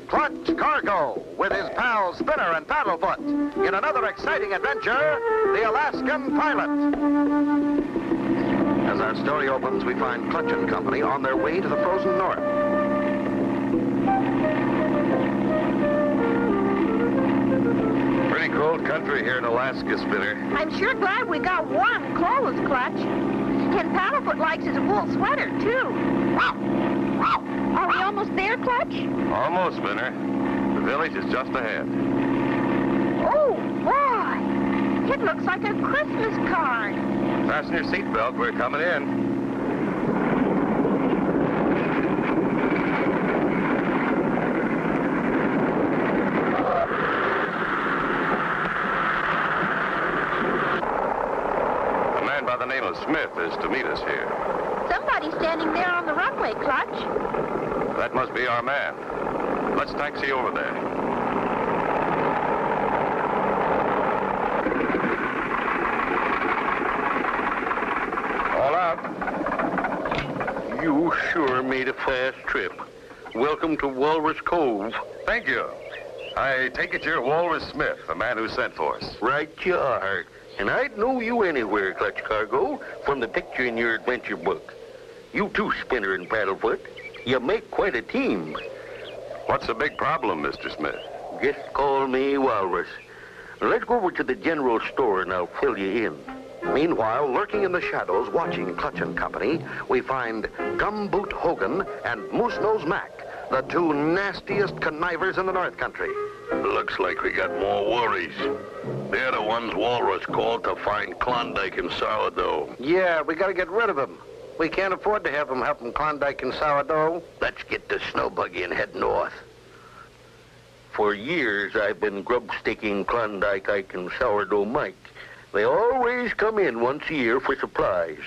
Clutch Cargo with his pals Spinner and Paddlefoot in another exciting adventure, the Alaskan Pilot. As our story opens, we find Clutch and Company on their way to the frozen north. Pretty cold country here in Alaska, Spinner. I'm sure glad we got warm clothes, Clutch. And Paddlefoot likes his wool sweater, too. Are we almost there, Clutch? Almost, Spinner. The village is just ahead. Oh, boy. It looks like a Christmas card. Fasten your seatbelt. We're coming in. A man by the name of Smith is to meet us here. Somebody's standing there on the runway, Clutch. That must be our man. Let's taxi over there. All out. You sure made a fast trip. Welcome to Walrus Cove. Thank you. I take it you're Walrus Smith, the man who sent for us. Right you are. And I'd know you anywhere, Clutch Cargo, from the picture in your adventure book. You too, Spinner and Paddlefoot. You make quite a team. What's the big problem, Mr. Smith? Just call me Walrus. Let's go over to the general store and I'll fill you in. Meanwhile, lurking in the shadows, watching Clutch and Company, we find Gumboot Hogan and Moose Nose Mack, the two nastiest connivers in the North Country. Looks like we got more worries. They're the ones Walrus called to find Klondike and Sourdough. Yeah, we gotta get rid of them. We can't afford to have them helping Klondike and Sourdough. Let's get the snow buggy and head north. For years, I've been grub-sticking Klondike Ike and Sourdough Mike. They always come in once a year for supplies.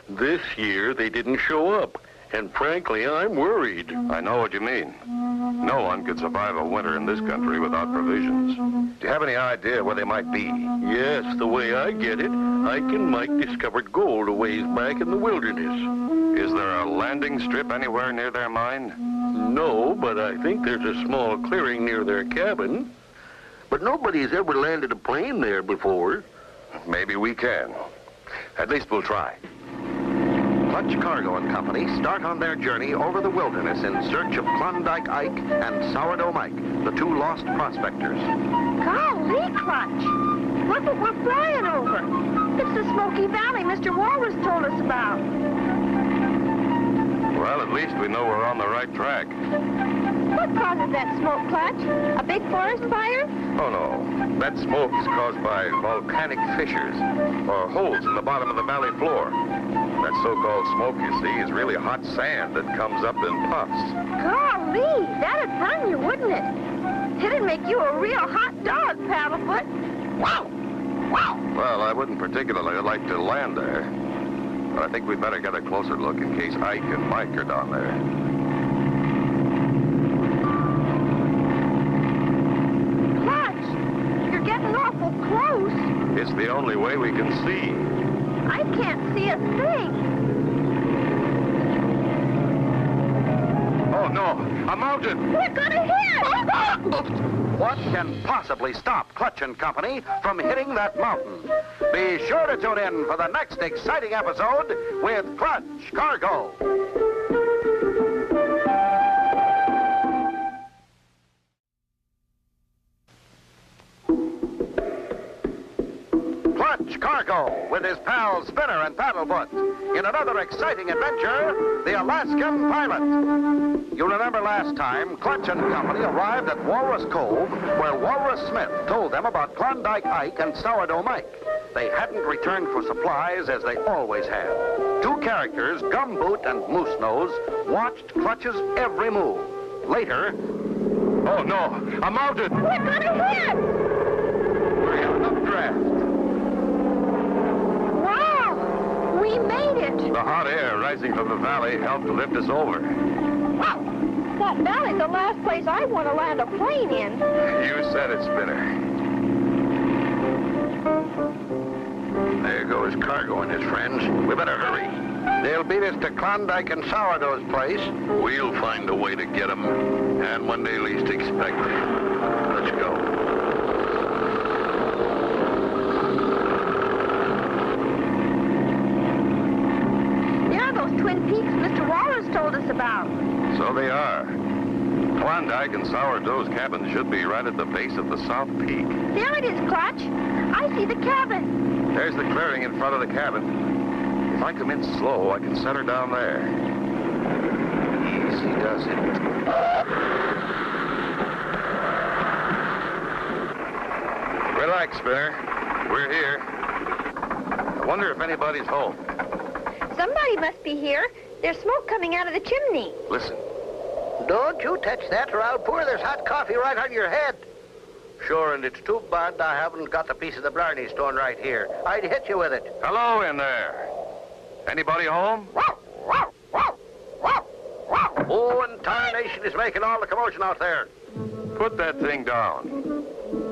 This year, they didn't show up. And frankly, I'm worried. I know what you mean. No one could survive a winter in this country without provisions. Do you have any idea where they might be? Yes, the way I get it, Ike and Mike discovered gold a ways back in the wilderness. Is there a landing strip anywhere near their mine? No, but I think there's a small clearing near their cabin. But nobody's ever landed a plane there before. Maybe we can. At least we'll try. Clutch Cargo and Company start on their journey over the wilderness in search of Klondike Ike and Sourdough Mike, the two lost prospectors. Golly, Clutch. Look what we're flying over. It's the Smoky Valley Mr. Walrus told us about. Well, at least we know we're on the right track. What causes that smoke, Clutch? A big forest fire? Oh, no. That smoke is caused by volcanic fissures, or holes in the bottom of the valley floor. That so-called smoke, you see, is really hot sand that comes up in puffs. Golly, that'd burn you, wouldn't it? It'd make you a real hot dog, Paddlefoot. Wow! Wow! Well, I wouldn't particularly like to land there. But I think we'd better get a closer look in case Ike and Mike are down there. Clutch, you're getting awful close. It's the only way we can see. I can't see a thing. Oh, no! A mountain! We're gonna hit! What can possibly stop Clutch and Company from hitting that mountain? Be sure to tune in for the next exciting episode with Clutch Cargo. Clutch Cargo with his pals Spinner and Paddlefoot in another exciting adventure, the Alaskan Pilot. You remember last time, Clutch and Company arrived at Walrus Cove, where Walrus Smith told them about Klondike Ike and Sourdough Mike. They hadn't returned for supplies as they always had. Two characters, Gumboot and Moose Nose, watched Clutch's every move. Later... Oh, no! A mountain! We're gonna hit! We're in an updraft. Wow! We made it! The hot air rising from the valley helped lift us over. Wow! That valley's the last place I want to land a plane in. You said it, Spinner. There goes Cargo and his friends. We better hurry. They'll beat us to Klondike and Sourdough's place. We'll find a way to get them, and when they least expect it. Let's go. There are those Twin Peaks Mr. Wallace told us about. So they are. Klondike and Sourdough's cabin should be right at the base of the South Peak. There it is, Clutch. I see the cabin. There's the clearing in front of the cabin. If I come in slow, I can set her down there. Easy does it. Relax, Spinner. We're here. I wonder if anybody's home. Somebody must be here. There's smoke coming out of the chimney. Listen. Don't you touch that or I'll pour this hot coffee right on your head. Sure, and it's too bad I haven't got the piece of the Blarney Stone right here. I'd hit you with it. Hello in there. Anybody home? Oh, and tarnation is making all the commotion out there. Put that thing down.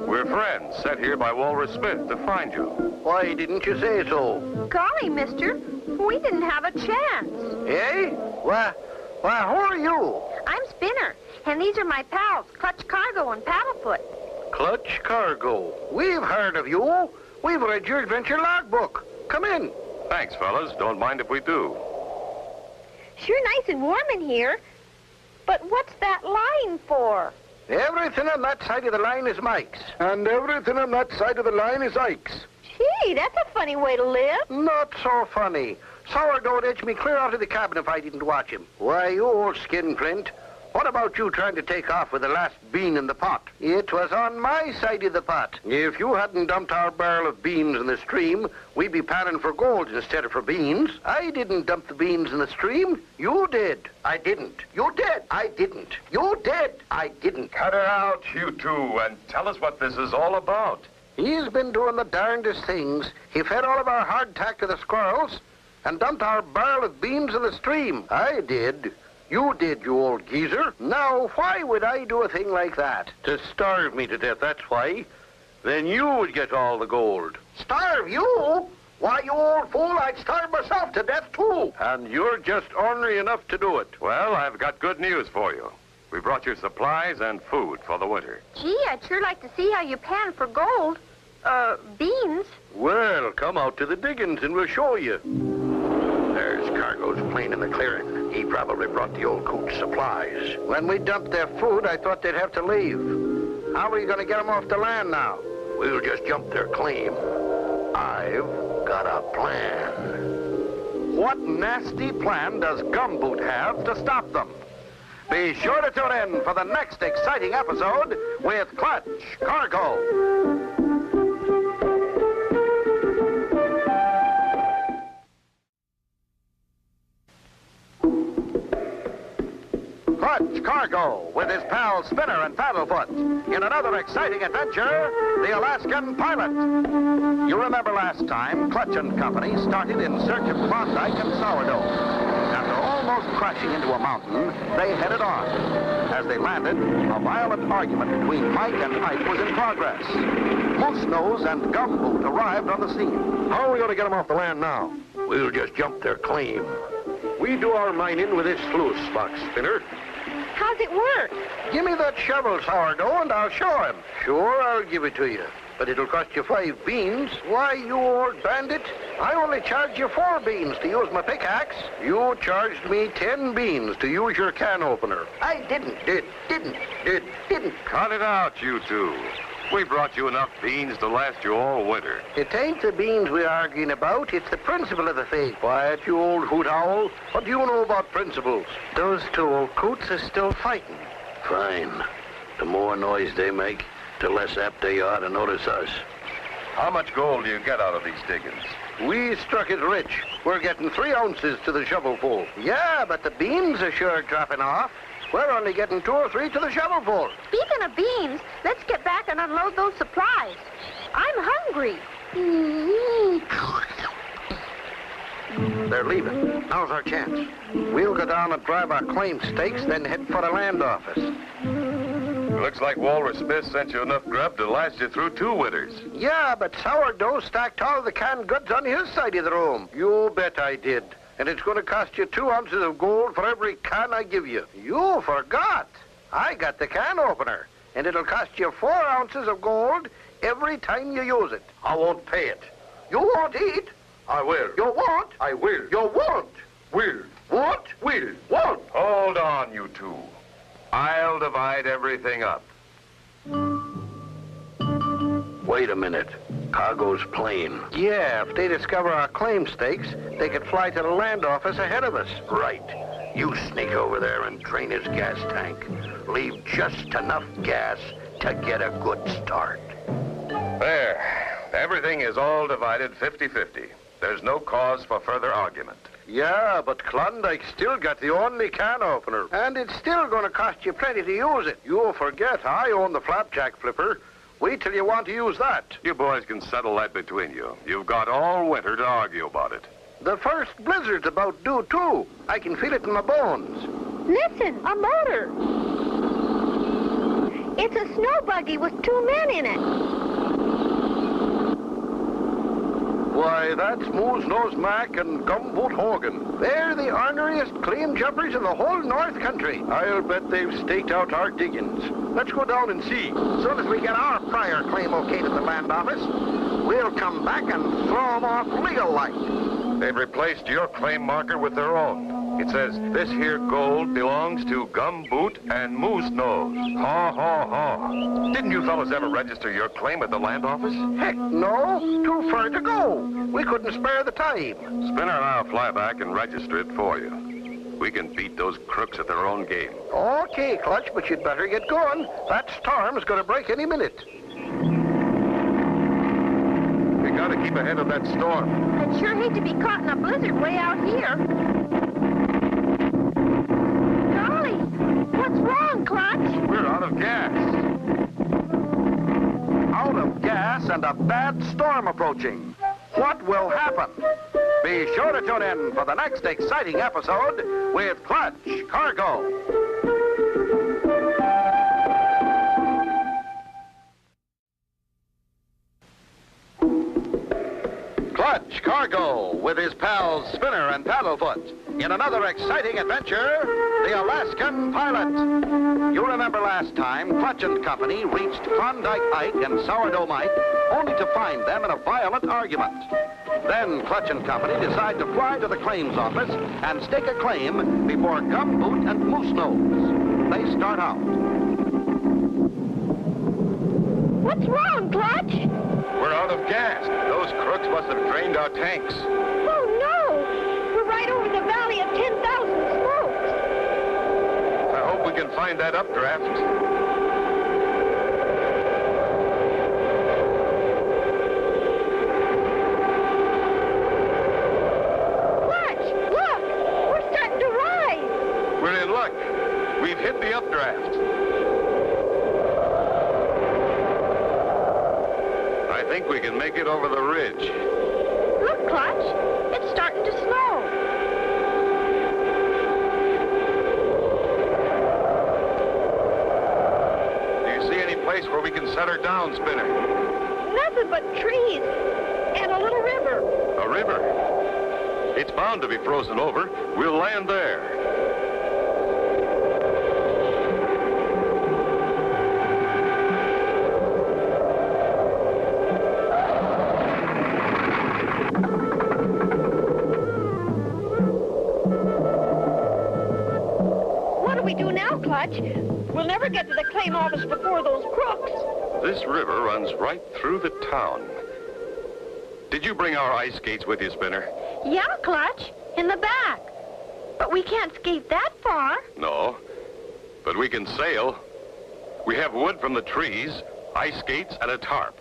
We're friends, sent here by Walrus Smith to find you. Why didn't you say so? Golly, mister. We didn't have a chance. Eh? Why, who are you? I'm Spinner, and these are my pals, Clutch Cargo and Paddlefoot. Clutch Cargo. We've heard of you. We've read your adventure logbook. Come in. Thanks, fellas. Don't mind if we do. Sure nice and warm in here. But what's that line for? Everything on that side of the line is Mike's. And everything on that side of the line is Ike's. Gee, that's a funny way to live. Not so funny. Sourdough would edge me clear out of the cabin if I didn't watch him. Why, you old skinflint. What about you trying to take off with the last bean in the pot? It was on my side of the pot. If you hadn't dumped our barrel of beans in the stream, we'd be panning for gold instead of for beans. I didn't dump the beans in the stream. You did. I didn't. You did. I didn't. You did. I didn't. Cut her out, you two, and tell us what this is all about. He's been doing the darndest things. He fed all of our hardtack to the squirrels and dumped our barrel of beans in the stream. I did. You did, you old geezer. Now, why would I do a thing like that? To starve me to death, that's why. Then you would get all the gold. Starve you? Why, you old fool, I'd starve myself to death, too. And you're just ornery enough to do it. Well, I've got good news for you. We brought your supplies and food for the winter. Gee, I'd sure like to see how you pan for gold. Beans. Well, come out to the diggings and we'll show you. There's Cargo's plane in the clearing. He probably brought the old coot's supplies. When we dumped their food, I thought they'd have to leave. How are you going to get them off the land now? We'll just jump their claim. I've got a plan. What nasty plan does Gumboot have to stop them? Be sure to tune in for the next exciting episode with Clutch Cargo. Clutch Cargo with his pals Spinner and Paddlefoot in another exciting adventure, the Alaskan Pilot. You remember last time, Clutch and Company started in search of Klondike and Sourdough. After almost crashing into a mountain, they headed on. As they landed, a violent argument between Mike and Ike was in progress. Moose Nose and Gumboot arrived on the scene. How are we going to get them off the land now? We'll just jump their claim. We do our mining with this sluice box, Spinner. How's it work? Give me that shovel, Sourdough, and I'll show him. Sure, I'll give it to you. But it'll cost you 5 beans. Why, you old bandit, I only charged you 4 beans to use my pickaxe. You charged me 10 beans to use your can opener. I didn't. Cut it out, you two. We brought you enough beans to last you all winter. It ain't the beans we're arguing about. It's the principle of the thing. Quiet, you old hoot owl. What do you know about principles? Those 2 old coots are still fighting. Fine. The more noise they make, the less apt they are to notice us. How much gold do you get out of these diggings? We struck it rich. We're getting 3 ounces to the shovelful. Yeah, but the beans are sure dropping off. We're only getting 2 or 3 to the shovelful. Speaking of beans, let's get back and unload those supplies. I'm hungry. They're leaving. Now's our chance. We'll go down and drive our claim stakes, then head for the land office. Looks like Walrus Smith sent you enough grub to last you through 2 winters. Yeah, but Sourdough stacked all the canned goods on his side of the room. You bet I did. And it's going to cost you 2 ounces of gold for every can I give you. You forgot. I got the can opener. And it'll cost you 4 ounces of gold every time you use it. I won't pay it. You won't eat. I will. You won't. I will. You won't. Will. Won't. Will. Won't. Hold on, you two. I'll divide everything up. Wait a minute. Cargo's plane. Yeah, if they discover our claim stakes, they could fly to the land office ahead of us. Right. You sneak over there and drain his gas tank. Leave just enough gas to get a good start. There. Everything is all divided 50-50. There's no cause for further argument. Yeah, but Klondike's still got the only can opener. And it's still going to cost you plenty to use it. You'll forget I own the flapjack flipper. Wait till you want to use that. You boys can settle that between you. You've got all winter to argue about it. The first blizzard's about due, too. I can feel it in my bones. Listen, a motor. It's a snow buggy with 2 men in it. Why, that's Moose-Nose Mack and Gumboot Hogan. They're the orneriest claim jumpers in the whole North Country. I'll bet they've staked out our diggings. Let's go down and see. As soon as we get our prior claim okayed at the land office, we'll come back and throw them off legal-like. They've replaced your claim marker with their own. It says, this here gold belongs to Gumboot and Moose-Nose. Ha, ha, ha. Didn't you fellas ever register your claim at the land office? Heck no, too far to go. We couldn't spare the time. Spinner and I'll fly back and register it for you. We can beat those crooks at their own game. Okay, Clutch, but you'd better get going. That storm's going to break any minute. We gotta keep ahead of that storm. I'd sure hate to be caught in a blizzard way out here. Golly, what's wrong, Clutch? We're out of gas. Out of gas and a bad storm approaching. What will happen? Be sure to tune in for the next exciting episode with Clutch Cargo. Clutch Cargo with his pals Spinner and Paddlefoot in another exciting adventure, the Alaskan Pilot. You remember last time Clutch and Company reached Klondike Ike and Sourdough Mike only to find them in a violent argument. Then Clutch and Company decide to fly to the claims office and stake a claim before Gumboot and Moose-Nose. They start out. What's wrong, Clutch? We're out of gas. Those crooks must have drained our tanks. Oh, no! We're right over the valley of 10,000 smokes. I hope we can find that updraft. Clutch, look! We're starting to rise. We're in luck. We've hit the updraft. I think we can make it over the ridge. Look, Clutch, it's starting to snow. Do you see any place where we can set her down, Spinner? Nothing but trees and a little river. A river? It's bound to be frozen over. We'll land there. Clutch. We'll never get to the claim office before those crooks. This river runs right through the town. Did you bring our ice skates with you, Spinner? Yeah, Clutch, in the back. But we can't skate that far. No, but we can sail. We have wood from the trees, ice skates, and a tarp.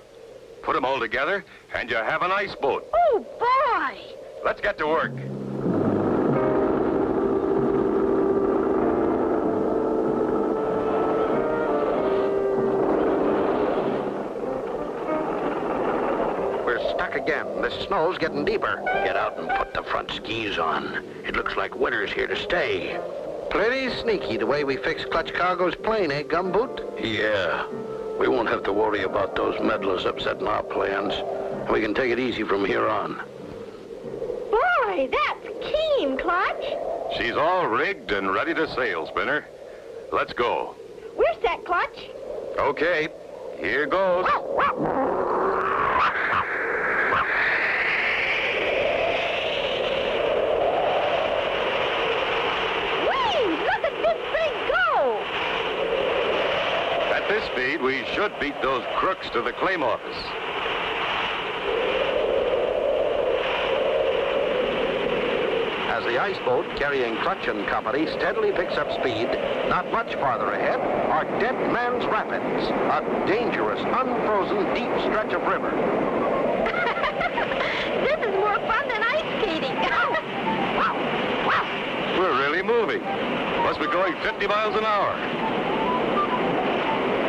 Put them all together, and you have an ice boat. Oh, boy! Let's get to work. Again, the snow's getting deeper. Get out and put the front skis on. It looks like winter's here to stay. Pretty sneaky the way we fixed Clutch Cargo's plane, eh, Gumboot? Yeah. We won't have to worry about those meddlers upsetting our plans. We can take it easy from here on. Boy, that's team, Clutch. She's all rigged and ready to sail, Spinner. Let's go. We're set, Clutch. Okay, here goes. Whee! Look at this thing go! At this speed, we should beat those crooks to the claim office. As the ice boat carrying Clutch and Company steadily picks up speed, not much farther ahead are Dead Man's Rapids, a dangerous, unfrozen, deep stretch of river. This is more fun than ice skating. We're really moving. Must be going 50 miles an hour.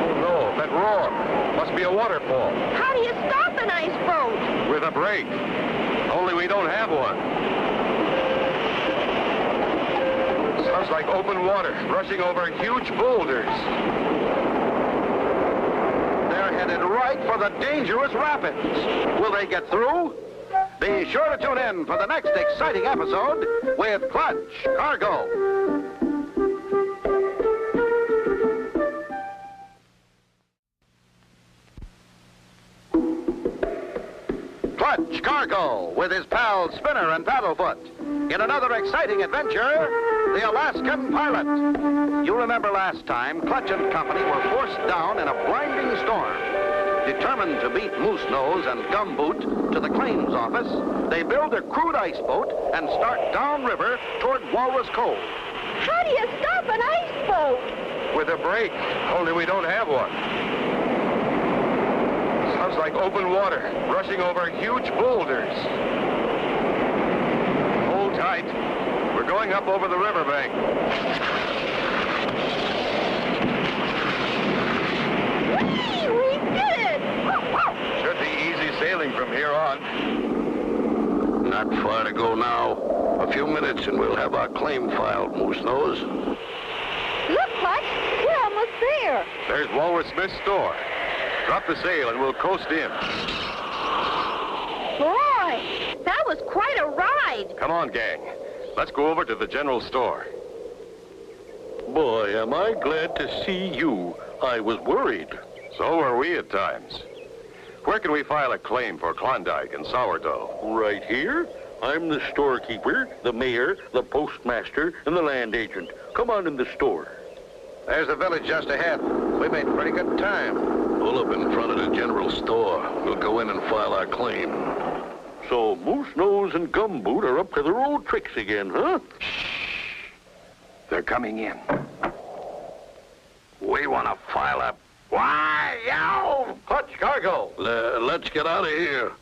Oh, no, that roar. Must be a waterfall. How do you stop an ice boat? With a brake. Only we don't have one. Sounds like open water, rushing over huge boulders. They're headed right for the dangerous rapids. Will they get through? Be sure to tune in for the next exciting episode with Clutch Cargo. Clutch Cargo with his pals Spinner and Paddlefoot in another exciting adventure, the Alaskan Pilot. You remember last time, Clutch and Company were forced down in a blinding storm. Determined to beat Moose Nose and Gumboot to the claims office, they build a crude ice boat and start downriver toward Walrus Cove. How do you stop an ice boat? With a brake, only we don't have one. Sounds like open water, rushing over huge boulders. Hold tight. We're going up over the riverbank. Whee! We did it! Should be easy sailing from here on. Not far to go now. A few minutes and we'll have our claim filed, Moose Nose. Look, Clutch, we're almost there. There's Walrus Smith's store. Drop the sail and we'll coast in. Boy, that was quite a ride. Come on, gang. Let's go over to the general store. Boy, am I glad to see you. I was worried. So were we at times. Where can we file a claim for Klondike and Sourdough? Right here. I'm the storekeeper, the mayor, the postmaster, and the land agent. Come on in the store. There's the village just ahead. We made pretty good time. Pull up in front of the general store. We'll go in and file our claim. So Moose Nose and Gumboot are up to their old tricks again, huh? Shh. They're coming in. We want to file a... Why, yow! Clutch Cargo. Let's get out of here.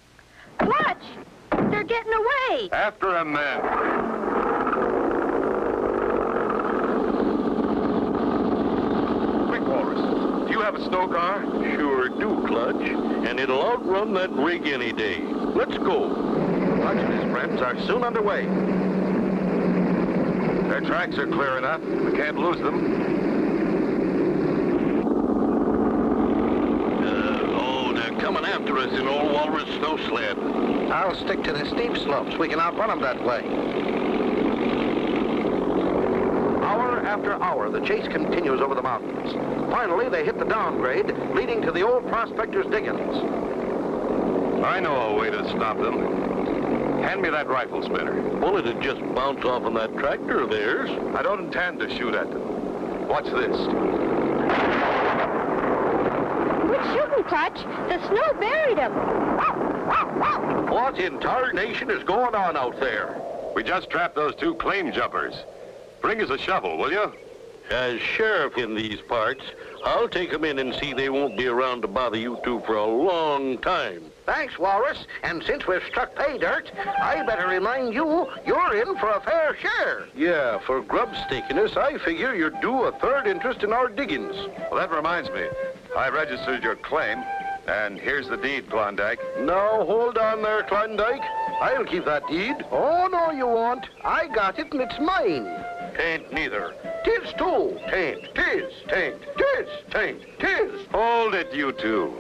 Clutch, they're getting away. After them, men. Quick, Walrus. Do you have a snow car? Sure do, Clutch. And it'll outrun that rig any day. Let's go. Clutch and his friends are soon underway. Their tracks are clear enough. We can't lose them. They're coming after us in old Walrus snow sled. I'll stick to the steep slopes. We can outrun them that way. Hour after hour, the chase continues over the mountains. Finally, they hit the downgrade, leading to the old prospector's diggings. I know a way to stop them. Hand me that rifle, Spinner. Well, it'd just bounce off on that tractor of theirs. I don't intend to shoot at them. Watch this. Quit shooting, Clutch. The snow buried them. What in tarnation is going on out there? We just trapped those two claim jumpers. Bring us a shovel, will you? As sheriff in these parts, I'll take them in and see they won't be around to bother you two for a long time. Thanks, Walrus. And since we've struck pay dirt, I better remind you, you're in for a fair share. Yeah, for grub stickiness, I figure you're due a third interest in our diggings. Well, that reminds me. I registered your claim, and here's the deed, Klondike. Now, hold on there, Klondike. I'll keep that deed. Oh, no, you won't. I got it, and it's mine. Tain't neither. Tis too. Tain't. Tis. Tain't. Tis. Tain't. Tis. Hold it, you two.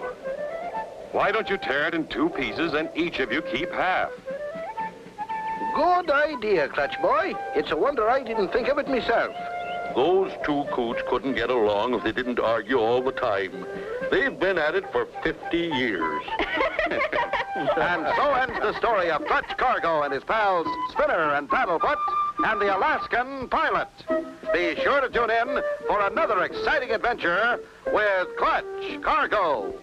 Why don't you tear it in two pieces and each of you keep half? Good idea, Clutch Boy. It's a wonder I didn't think of it myself. Those two coots couldn't get along if they didn't argue all the time. They've been at it for 50 years. And so ends the story of Clutch Cargo and his pals Spinner and Paddlefoot and the Alaskan Pilot. Be sure to tune in for another exciting adventure with Clutch Cargo.